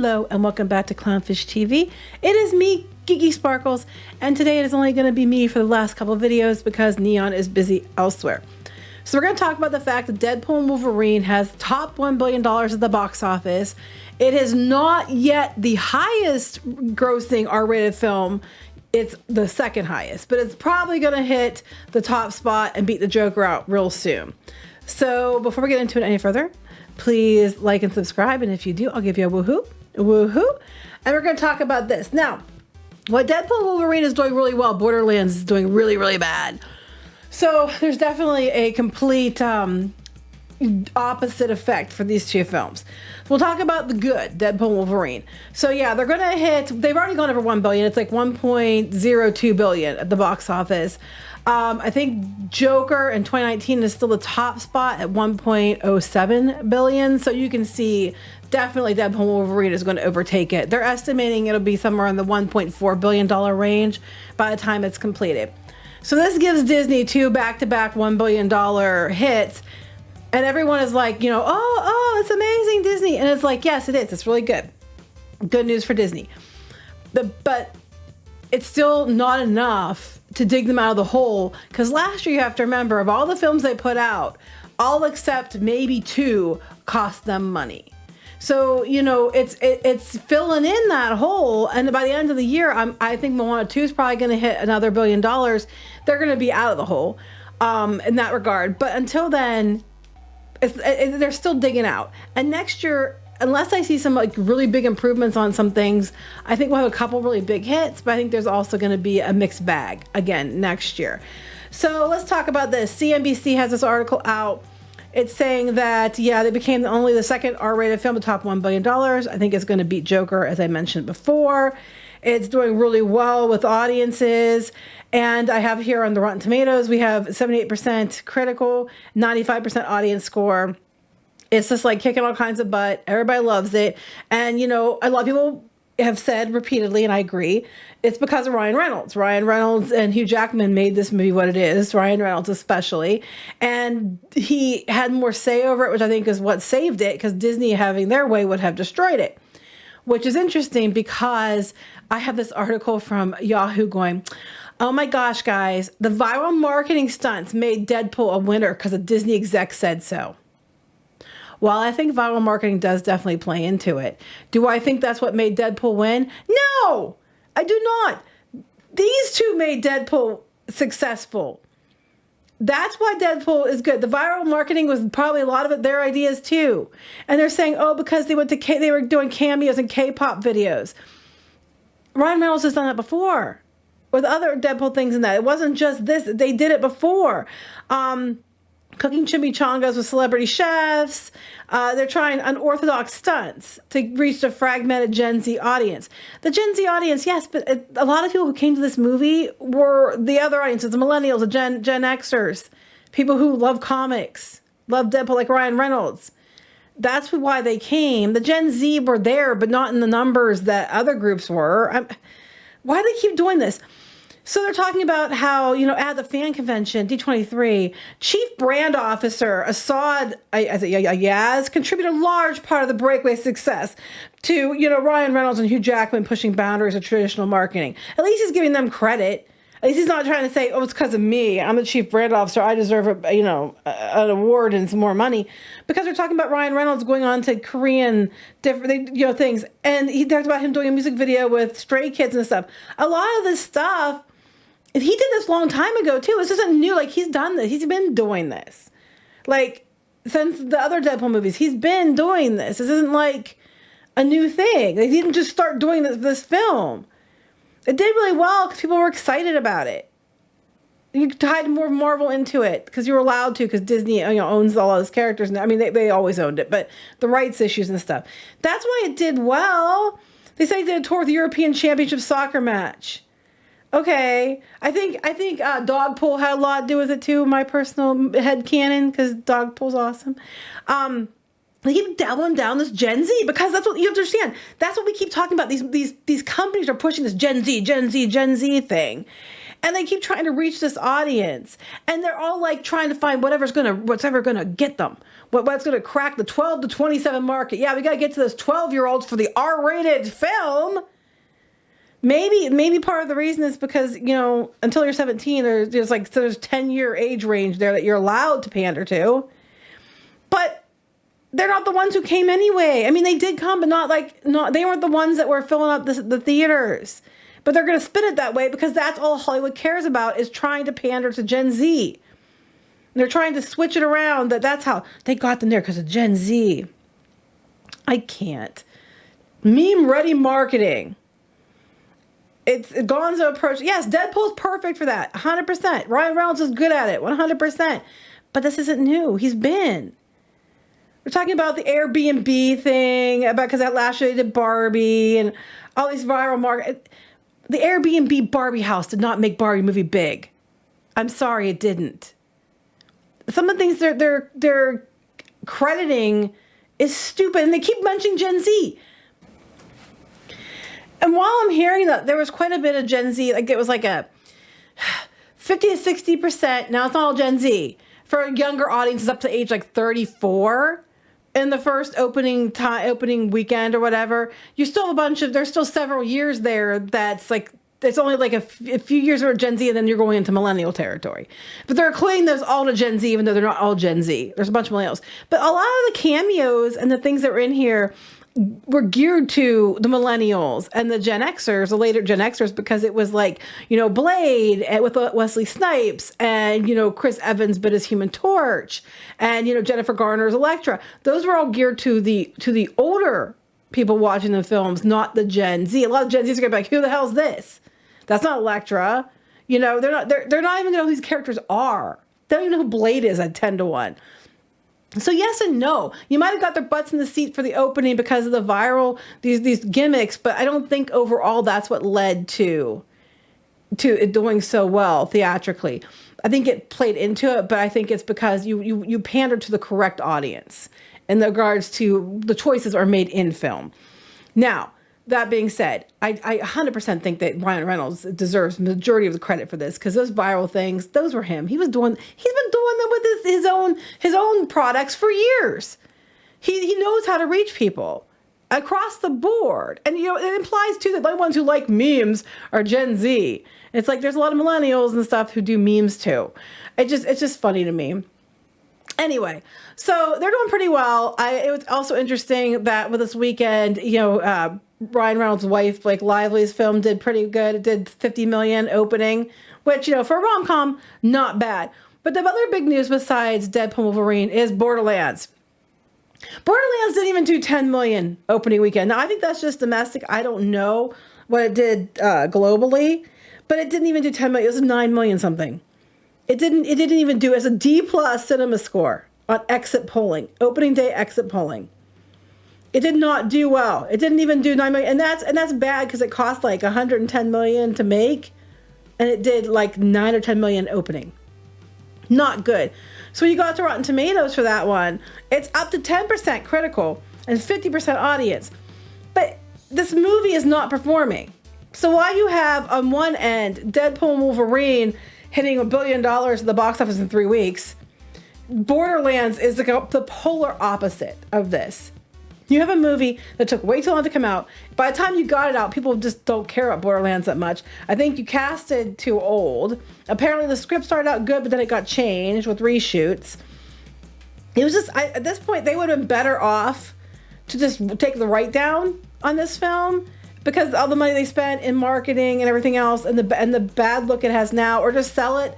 Hello and welcome back to Clownfish TV. It is me, Geeky Sparkles, and today it is only going to be me for the last couple of videos because Neon is busy elsewhere. So we're going to talk about the fact that Deadpool and Wolverine has topped $1 billion at the box office. It is not yet the highest grossing R-rated film. It's the second highest, but it's probably going to hit the top spot and beat the Joker out real soon. So before we get into it any further, please like and subscribe, and if you do, I'll give you a woohoo, and we're going to talk about this. Now, what Deadpool Wolverine is doing really well, Borderlands is doing really, really bad. So there's definitely a complete opposite effect for these two films. We'll talk about the good, Deadpool and Wolverine. So yeah, they're going to hit, they've already gone over 1 billion. It's like 1.02 billion at the box office. I think Joker in 2019 is still the top spot at 1.07 billion. So you can see definitely Deadpool and Wolverine is going to overtake it. They're estimating it'll be somewhere in the $1.4 billion range by the time it's completed. So this gives Disney two back-to-back $1 billion hits. And everyone is like, you know, oh, it's amazing, Disney. And it's like, yes, it is. It's really good. Good news for Disney. But it's still not enough to dig them out of the hole. Because last year, you have to remember, of all the films they put out, all except maybe two cost them money. So, you know, it's filling in that hole. And by the end of the year, I think Moana 2 is probably going to hit another $1 billion. They're going to be out of the hole in that regard. But until then, they're still digging out. And next year, unless I see some like really big improvements on some things, I think we'll have a couple really big hits, but I think there's also going to be a mixed bag again next year. So let's talk about this. CNBC has this article out. It's saying that, yeah, they became only the second R-rated film to top $1 billion. I think it's going to beat Joker, as I mentioned before. It's doing really well with audiences. And I have here on the Rotten Tomatoes, we have 78% critical, 95% audience score. It's just like kicking all kinds of butt. Everybody loves it. And, you know, a lot of people have said repeatedly, and I agree, it's because of Ryan Reynolds. Ryan Reynolds and Hugh Jackman made this movie what it is, Ryan Reynolds especially. And he had more say over it, which I think is what saved it, because Disney having their way would have destroyed it. Which is interesting because I have this article from Yahoo going, oh my gosh, guys, the viral marketing stunts made Deadpool a winner because a Disney exec said so. While I think viral marketing does definitely play into it, do I think that's what made Deadpool win? No, I do not. These two made Deadpool successful. That's why Deadpool is good. The viral marketing was probably a lot of it their ideas too. And they're saying, oh, because they went to they were doing cameos and K-pop videos. Ryan Reynolds has done that before with other Deadpool things in that. It wasn't just this. They did it before. Cooking chimichangas with celebrity chefs. They're trying unorthodox stunts to reach the fragmented Gen Z audience. The Gen Z audience, yes, but a lot of people who came to this movie were the other audiences, the millennials, the Gen Xers, people who love comics, love Deadpool like Ryan Reynolds. That's why they came. The Gen Z were there, but not in the numbers that other groups were. Why do they keep doing this? So they're talking about how, you know, at the fan convention, D23, Chief Brand Officer Assad Ayaz contributed a large part of the breakaway success to, you know, Ryan Reynolds and Hugh Jackman pushing boundaries of traditional marketing. At least he's giving them credit. At least he's not trying to say, oh, it's because of me. I'm the Chief Brand Officer. I deserve a, you know, an award and some more money. Because they're talking about Ryan Reynolds going on to Korean different, you know, things. And he talked about him doing a music video with Stray Kids and stuff. A lot of this stuff, he did this a long time ago, too. This isn't new. Like, he's done this. He's been doing this. Like, since the other Deadpool movies, he's been doing this. This isn't, like, a new thing. They didn't just start doing this film. It did really well because people were excited about it. You tied more Marvel into it because you were allowed to, because Disney, you know, owns all those characters. I mean, they always owned it, but the rights issues and stuff. That's why it did well. They say they did a tour with the European Championship soccer match. Okay, I think Dogpool had a lot to do with it too. My personal headcanon, because Dogpool's awesome. They keep doubling down this Gen Z because that's what you understand. That's what we keep talking about. These companies are pushing this Gen Z thing, And they keep trying to reach this audience, and they're all like trying to find whatever's ever gonna get them, what's gonna crack the 12 to 27 market. Yeah, we gotta get to those 12-year-olds for the R-rated film. Maybe part of the reason is because, until you're 17, there's 10-year age range there that you're allowed to pander to. But they're not the ones who came anyway. I mean, they did come, but they weren't the ones that were filling up the theaters. But they're going to spin it that way because that's all Hollywood cares about, is trying to pander to Gen Z. And they're trying to switch it around, that's how they got them there, because of Gen Z. I can't. Meme-ready marketing. It's Gonzo approach. Yes, Deadpool's perfect for that. 100%. Ryan Reynolds is good at it. 100%. But this isn't new. He's been. We're talking about the Airbnb thing, because that last year they did Barbie and all these viral market. The Airbnb Barbie house did not make Barbie movie big. I'm sorry, it didn't. Some of the things they're crediting is stupid, and they keep mentioning Gen Z. And while I'm hearing that, there was quite a bit of Gen Z, like it was like a 50 to 60%. Now it's not all Gen Z. For younger audiences up to age like 34 in the first opening weekend or whatever, you still have there's still several years there that's like, it's only like a few years for Gen Z, and then you're going into millennial territory. But they're equating those all to Gen Z, even though they're not all Gen Z. There's a bunch of millennials. But a lot of the cameos and the things that were in here were geared to the millennials and the Gen Xers, the later Gen Xers, because it was like, Blade with Wesley Snipes, and, Chris Evans, but as Human Torch, and, Jennifer Garner's Elektra. Those were all geared to the older people watching the films, not the Gen Z. A lot of Gen Zs are going to be like, who the hell's this? That's not Elektra. They're not even going to know who these characters are. They don't even know who Blade is at 10 to 1. So yes and no. You might have got their butts in the seat for the opening because of the viral, these gimmicks, but I don't think overall that's what led to it doing so well theatrically. I think it played into it, but I think it's because you pander to the correct audience in regards to the choices are made in film. Now, that being said, I 100% think that Ryan Reynolds deserves the majority of the credit for this, because those viral things, those were him. He's been doing them with his own products for years. He knows how to reach people across the board. And it implies too that the only ones who like memes are Gen Z. It's like there's a lot of millennials and stuff who do memes too. It's just funny to me. Anyway, so they're doing pretty well. It was also interesting that with this weekend, Ryan Reynolds' wife, Blake Lively's film did pretty good. It did 50 million opening, which, for a rom-com, not bad. But the other big news besides Deadpool and Wolverine is Borderlands. Borderlands didn't even do 10 million opening weekend. Now, I think that's just domestic. I don't know what it did globally, but it didn't even do 10 million. It was 9 million something. It didn't even do as a D+ cinema score on exit polling, opening day exit polling. It did not do well. It didn't even do 9 million. And that's bad because it cost like 110 million to make, and it did like 9 or 10 million opening. Not good. So you got to Rotten Tomatoes for that one. It's up to 10% critical and 50% audience. But this movie is not performing. So while you have on one end Deadpool and Wolverine hitting $1 billion at the box office in 3 weeks, Borderlands is the polar opposite of this. You have a movie that took way too long to come out. By the time you got it out, people just don't care about Borderlands that much. I think you casted too old. Apparently the script started out good, but then it got changed with reshoots. It was just, at this point, they would have been better off to just take the write down on this film, because all the money they spent in marketing and everything else, and the bad look it has now, or just sell it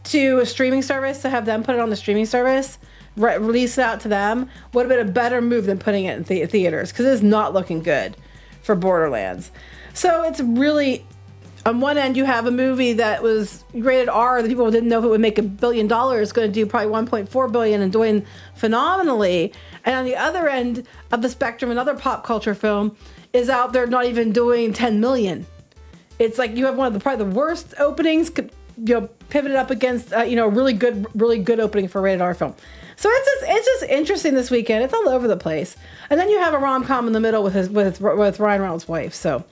to a streaming service to have them put it on the streaming service. Release it out to them would have been a better move than putting it in theaters, because it's not looking good for Borderlands. So it's really, on one end you have a movie that was rated R that people didn't know if it would make $1 billion, going to do probably 1.4 billion and doing phenomenally, and on the other end of the spectrum, another pop culture film is out there not even doing 10 million. It's like you have one of probably the worst openings, pivoted up against really good opening for a rated R film. So it's just interesting this weekend. It's all over the place. And then you have a rom-com in the middle with Ryan Reynolds' wife. So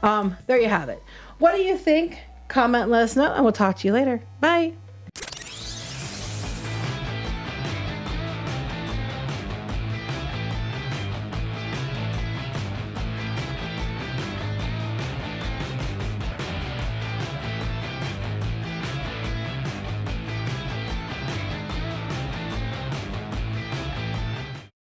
there you have it. What do you think? comment, let us know, and we'll talk to you later. Bye.